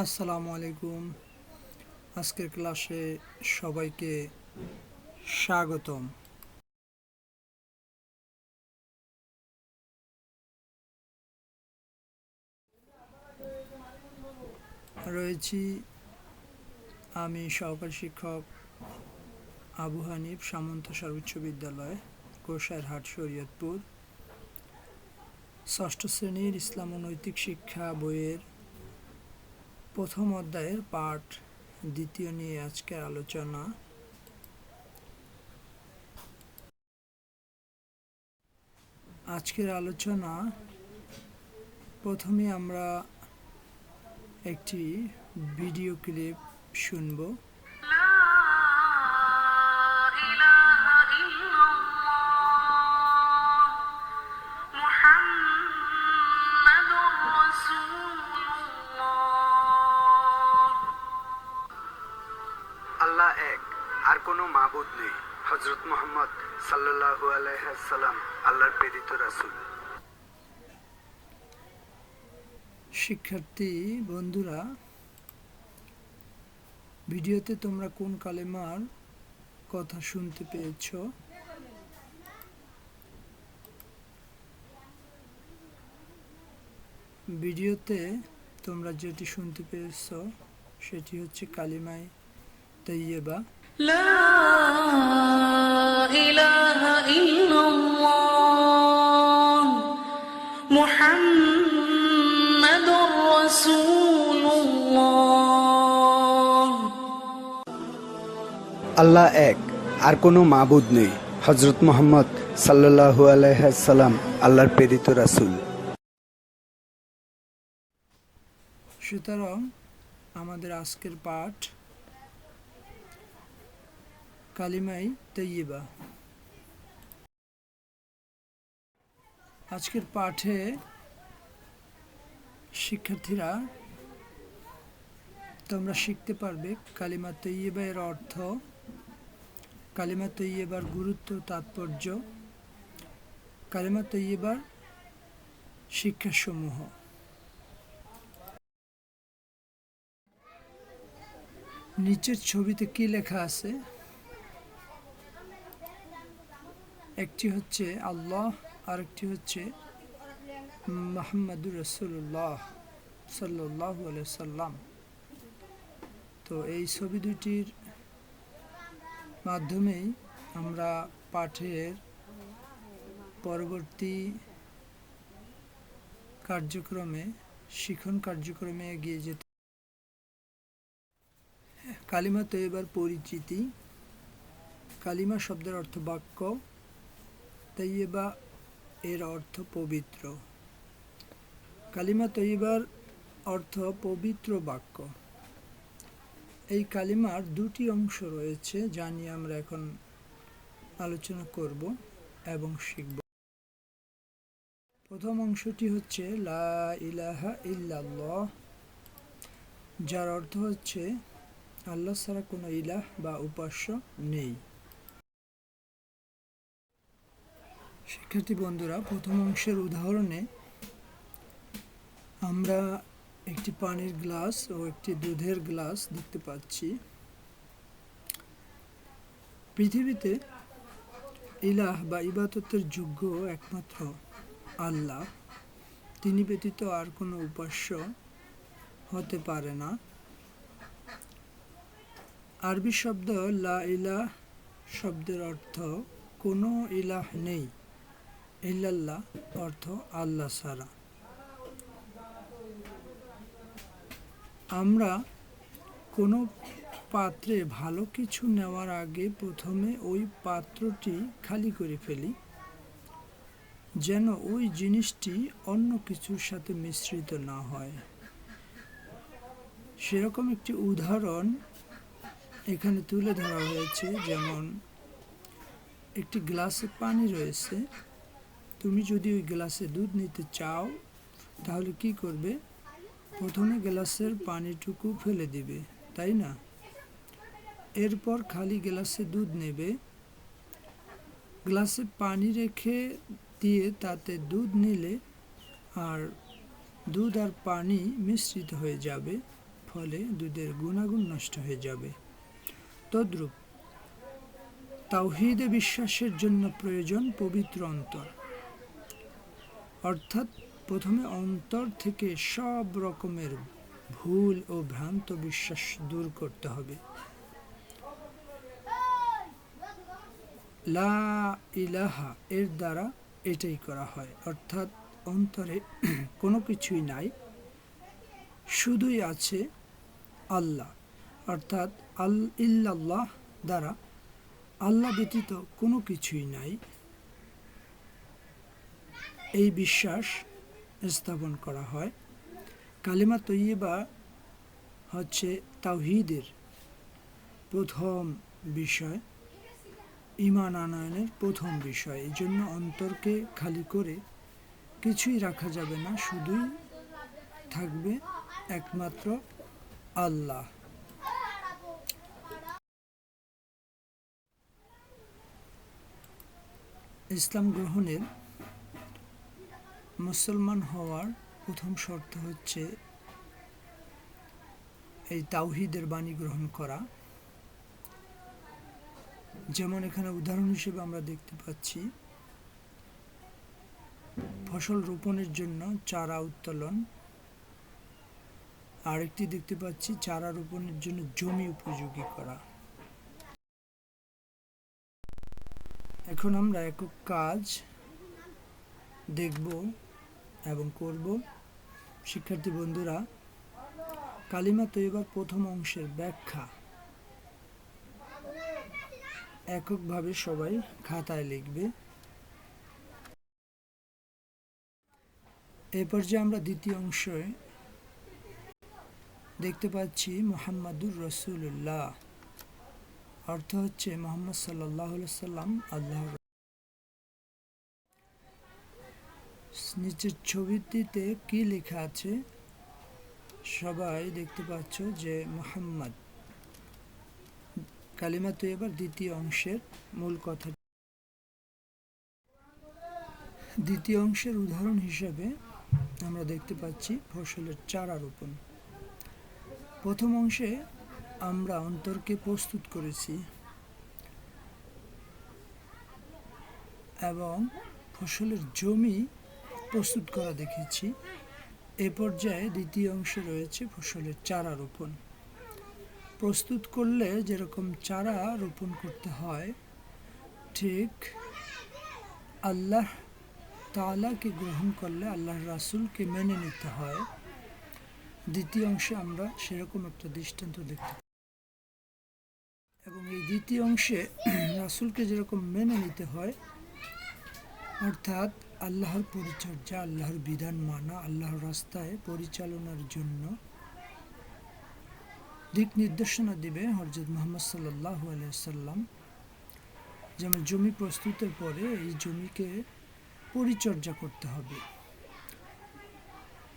আসসালামু আলাইকুম। আজকের ক্লাসে সবাইকে স্বাগতম। রয়েছি আমি সহকারী শিক্ষক আবু হানিফ, সামন্তসার উচ্চ বিদ্যালয়, গোসাইরহাট, শরীয়তপুর। ষষ্ঠ শ্রেণীর ইসলাম ও নৈতিক শিক্ষা বইয়ের প্রথম অধ্যায়ের পাঠ দ্বিতীয় নিয়ে আজকের আলোচনা। প্রথমে আমরা একটি ভিডিও ক্লিপ শুনব। আল্লাহ এক, আর কোনো মাবুদ নেই। হযরত মুহাম্মদ সাল্লাল্লাহু আলাইহি ওয়াসাল্লাম আল্লাহর প্রেরিত রাসূল। শিক্ষার্থী বন্ধুরা, ভিডিওতে তোমরা কোন কালেমার কথা শুনতে পেয়েছ? ভিডিওতে তোমরা যেটি শুনতে পেয়েছ সেটি হচ্ছে কালিমায়ে তাইয়্যিবা। লা ইলাহা ইল্লাল্লাহ মুহাম্মাদুর রাসূলুল্লাহ। আল্লাহ এক, আর কোনো মাবুদ নেই। হযরত মুহাম্মদ সাল্লাল্লাহু আলাইহি ওয়াসাল্লাম আল্লাহর প্রেরিত রাসূল। সুতরাং আমাদের আজকের পাঠ কালিমায়ে তাইয়্যিবা। আজকের পাঠে শিক্ষার্থীরা তোমরা শিখতে পারবে কালিমা তাইয়্যিবা এর অর্থ, কালিমা তাইয়্যিবার গুরুত্ব, তাৎপর্য, কালিমা তাইয়্যিবার শিক্ষাসমূহ। নিচের ছবিতে কি লেখা আছে? একটি হচ্ছে আল্লাহ, আরেকটি হচ্ছে মুহাম্মাদুর রাসূলুল্লাহ সাল্লাল্লাহু আলাইহি সাল্লাম। তো এই ছবি দুটির মাধ্যমেই আমরা পাঠের পরবর্তী শিখন কার্যক্রমে এগিয়ে যেতে। কালিমা তাইয়্যিবার পরিচিতি। কালিমা শব্দের অর্থ বাক্য, তাইয়্যিবা এর অর্থ পবিত্র। কালিমা তাইয়্যিবার অর্থ পবিত্র বাক্য। এই কালিমার দুটি অংশ রয়েছে, যা নিয়ে আমরা এখন আলোচনা করব এবং শিখব। প্রথম অংশটি হচ্ছে লা ইলাহা ইল্লাল্লাহ, যার অর্থ হচ্ছে আল্লাহ ছাড়া কোনো ইলাহ বা উপাস্য নেই। শিক্ষার্থী বন্ধুরা, প্রথম অংশের উদাহরণে আমরা একটি পানির গ্লাস ও একটি দুধের গ্লাস দেখতে পাচ্ছি। পৃথিবীতে ইলাহ বা ইবাদতের যোগ্য একমাত্র আল্লাহ। তিনি ব্যতীত আর কোনো উপাস্য হতে পারে না। আরবি শব্দ লা ইলাহ শব্দের অর্থ কোনো ইলাহ নেই, ইল্লাল্লাহ অর্থ আল্লাহ ছাড়া। আমরা কোনো পাত্রে ভালো কিছু নেওয়ার আগে প্রথমে ওই পাত্রটি খালি করে ফেলি, যেন ওই জিনিসটি অন্য কিছুর সাথে মিশ্রিত না হয়। সেরকম একটি উদাহরণ এখানে তুলে ধরা হয়েছে। যেমন একটি গ্লাসে পানি রয়েছে, তুমি যদি ওই গ্লাসে দুধ নিতে চাও তাহলে কি করবে? প্রথমে গ্লাসের পানিটুকু ফেলে দিবে, তাই না? এরপর খালি গ্লাসে দুধ নেবে, গ্লাসে পানি রেখে দিয়ে তাতে দুধ নিলে আর দুধ আর পানি মিশ্রিত হয়ে যাবে, ফলে দুধের গুণাগুণ নষ্ট হয়ে যাবে। তদ্রূপ তাওহীদে বিশ্বাসের জন্য প্রয়োজন পবিত্র অন্তর, অর্থাৎ প্রথমে অন্তর থেকে সব রকমের ভুল ও ভ্রান্ত বিশ্বাস দূর করতে হবে। লা ইলাহা এর দ্বারা এটাই করা হয়, অর্থাৎ অন্তরে কোনো কিছুই নাই, শুধুই আছে আল্লাহ, অর্থাৎ ইল্লাল্লাহ দ্বারা আল্লাহ ব্যতীত কোনো কিছুই নাই, এই বিশ্বাস স্থাপন করা হয়। কালিমা তৈয়বা হচ্ছে তাওহীদের প্রথম বিষয়, ঈমান আনয়নের প্রথম বিষয়। এই জন্য অন্তরকে খালি করে কিছুই রাখা যাবে না, শুধুই থাকবে একমাত্র আল্লাহ। ইসলাম গ্রহণের, মুসলমান হওয়ার প্রথম শর্ত হচ্ছে এই তাওহীদের বাণী গ্রহণ করা। যেমন এখানে উদাহরণ হিসেবে আমরা দেখতে পাচ্ছি ফসল রোপণের জন্য চারা উত্তোলন, আরেকটি দেখতে পাচ্ছি চারা রোপণের জন্য জমি উপযোগী করা। এখন আমরা একক কাজ দেখব এবং করব। শিক্ষার্থী বন্ধুরা, কালিমা তৈয়বার প্রথম অংশের ব্যাখ্যা এককভাবে সবাই খাতায় লিখবে। এ পর্যায়ে আমরা দ্বিতীয় অংশে দেখতে পাচ্ছি মুহাম্মাদুর রাসূলুল্লাহ, অর্থ হচ্ছে মুহাম্মদ সাল্লাল্লাহু আলাইহি সাল্লাম আল্লাহর। নিচের ছবিটিতে কি লেখা আছে সবাই দেখতে পাচ্ছ যে মুহাম্মদ কালিমা তৈয়বার দ্বিতীয় অংশের মূল কথা। দ্বিতীয় অংশের উদাহরণ হিসেবে আমরা দেখতে পাচ্ছি ফসলের চারা রোপণ। প্রথম অংশে আমরা অন্তরকে প্রস্তুত করেছি এবং ফসলের জমি প্রস্তুত করা দেখেছি। এ পর্যায়ে দ্বিতীয় অংশে রয়েছে ফসলের চারা রোপণ। প্রস্তুত করলে যেরকম চারা রোপণ করতে হয়, ঠিক আল্লাহ তাআলাকে গ্রহণ করলে আল্লাহর রাসূলকে মেনে নিতে হয়। দ্বিতীয় অংশে আমরা সেরকম একটা দৃষ্টান্ত দেখতে পাই এবং এই দ্বিতীয় অংশে রাসূলকে যেরকম মেনে নিতে হয়, অর্থাৎ আল্লাহর পরিচর্যা, আল্লাহর বিধান মানা, আল্লাহর রাস্তায় পরিচালনার জন্য দিক নির্দেশনা দিবে হযরত মুহাম্মদ সাল্লাল্লাহু আলাইহি সাল্লাম। যেমন জমি প্রস্তুতের পরে এই জমিকে পরিচর্যা করতে হবে,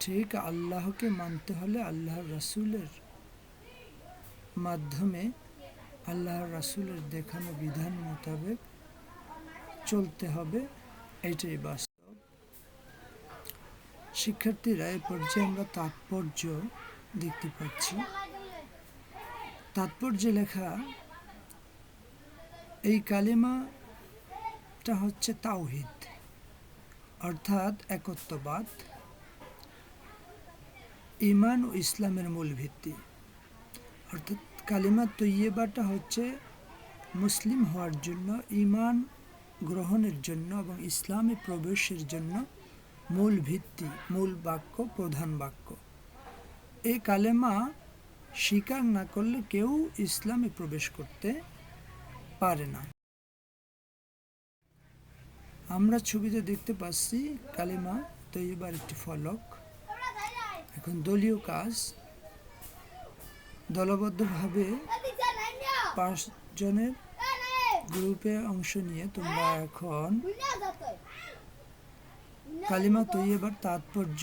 ঠিক আল্লাহকে মানতে হলে আল্লাহর রাসূলের মাধ্যমে আল্লাহর রাসূলের দেখানো বিধান মোতাবেক চলতে হবে, এটাই বাস্তব। শিক্ষার্থীরা, এ পর্যায়ে আমরা তাৎপর্য দেখতে পাচ্ছি। তাৎপর্যে লেখা এই কালিমাটা হচ্ছে তাওহীদ, অর্থাৎ একত্ববাদ, ঈমান ও ইসলামের মূল ভিত্তি। অর্থাৎ কালিমা তৈয়বাটা হচ্ছে মুসলিম হওয়ার জন্য, ঈমান গ্রহণের জন্য এবং ইসলামে প্রবেশের জন্য মূল ভিত্তি, মূল বাক্য, প্রধান বাক্য। এই কালেমা স্বীকার না করলে কেউ ইসলামে প্রবেশ করতে পারে না। আমরা ছবিতে দেখতে পাচ্ছি কালিমা তৈয়বার একটি ফলক। এখন দলীয় কাজ, দলবদ্ধভাবে 5 জনের গ্রুপে অংশ নিয়ে তোমরা এখন কালিমা তৈয়বার তাৎপর্য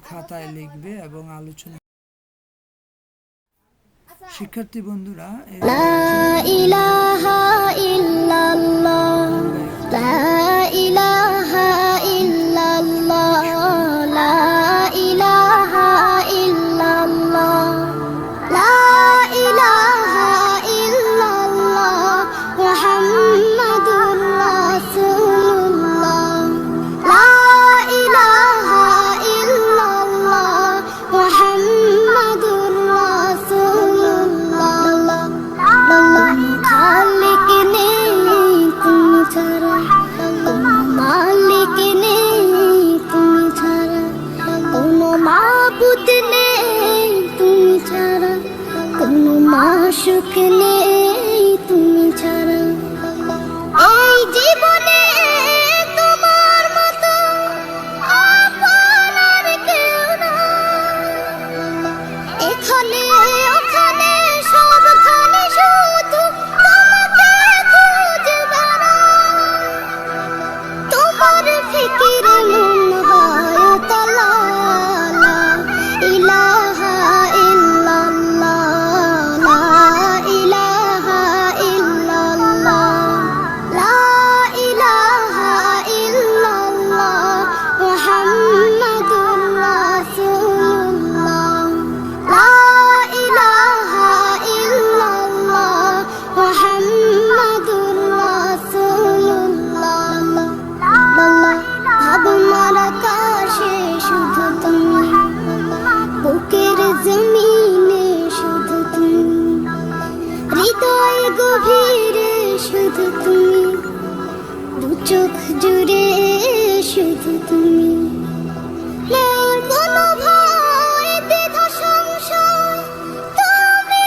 খাতায় লিখবে এবং আলোচনা। শিক্ষার্থী বন্ধুরা, লা ইলাহা ইল্লাল্লাহ, লা ইলাহা ইল্লাল্লাহ, লা ইলাহা ইল্লাল্লাহ। সুখ নেই তুমি ছাড়া। এই জীবনে তোমার মতো আপন আর কেউ না। এখানে ওখানে সবখানে শুধু তোমাকে খুঁজে বেড়াই। তোমার ফিকির মন হয় উতলা। লা ইলাহা ইল্লাল্লাহ, লা ইলাহা ইল্লাল্লাহ, লা ইলাহা ইল্লাল্লাহ, মুহাম্মাদুর রাসূলুল্লাহ, লা ইলাহা ইল্লাল্লাহ, মুহাম্মাদুর রাসূলুল্লাহ। ভাবনার আকাশে শুধু তুমি, বুকের জমিনে শুধু তুমি, হৃদয় গভীরে শুধু তুমি, দু চোখ জুড়ে শুধু তুমি। নেই কোনো ভয় দ্বিধা সংশয়, তুমি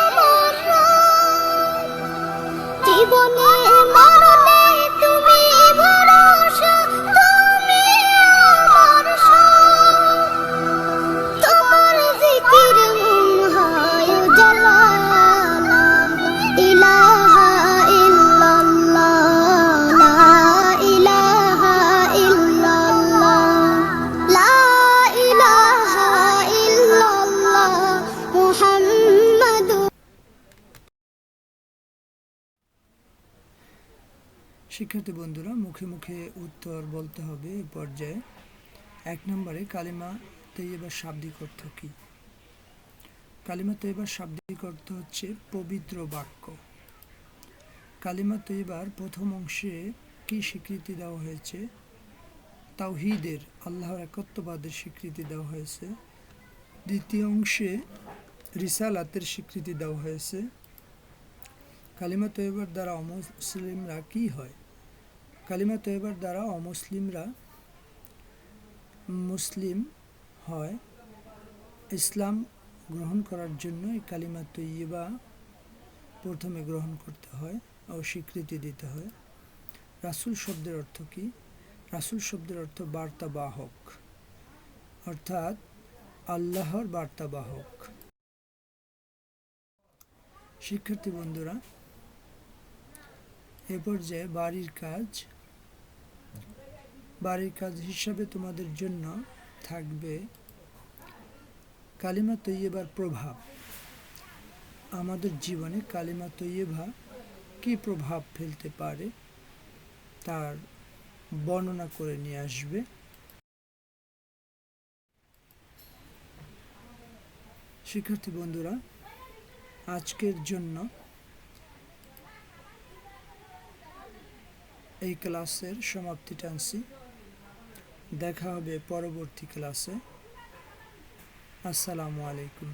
আমার রব। জীবনে মরণে তুমি ভরসা, তুমি আমার সব। তোমার জিকির মন হয় উজালা। লা ইলাহা ইল্লাল্লাহ, লা ইলাহা ইল্লাল্লাহ, লা ইলাহা ইল্লাল্লাহ, মুহাম্মাদুর। শিক্ষার্থী বন্ধুরা, মুখে মুখে উত্তর বলতে হবে এই পর্যায়ে। 1 নম্বরে কালিমা তৈয়বার শাব্দিক অর্থ কী? কালিমা তৈয়বার শাব্দিক অর্থ হচ্ছে পবিত্র বাক্য। কালিমা তৈয়বার প্রথম অংশে কি স্বীকৃতি দেওয়া হয়েছে? তাওহীদের, আল্লাহর একত্ববাদের স্বীকৃতি দেওয়া হয়েছে। দ্বিতীয় অংশে রিসালাতের স্বীকৃতি দেওয়া হয়েছে। কালিমা তৈয়বার দ্বারা অমুসলিমরা কি হয়? কালিমা তৈয়বার দ্বারা অমুসলিমরা মুসলিম হয়। ইসলাম গ্রহণ করার জন্য এই কালিমা তৈয়বা প্রথমে গ্রহণ করতে হয় ও স্বীকৃতি দিতে হয়। রাসূল শব্দের অর্থ কী? রাসূল শব্দের অর্থ বার্তাবাহক, অর্থাৎ আল্লাহর বার্তাবাহক। শিক্ষার্থী বন্ধুরা, এ পর্যায়ে বাড়ির কাজ হিসাবে তোমাদের জন্য থাকবে কালিমা তৈয়বার প্রভাব। আমাদের জীবনে কালিমা তৈয়বা কী প্রভাব ফেলতে পারে তার বর্ণনা করে নিয়ে আসবে। শিক্ষার্থী বন্ধুরা, আজকের জন্য এই ক্লাসের সমাপ্তি টানছি। দেখা হবে পরবর্তী ক্লাসে। আসসালামু আলাইকুম।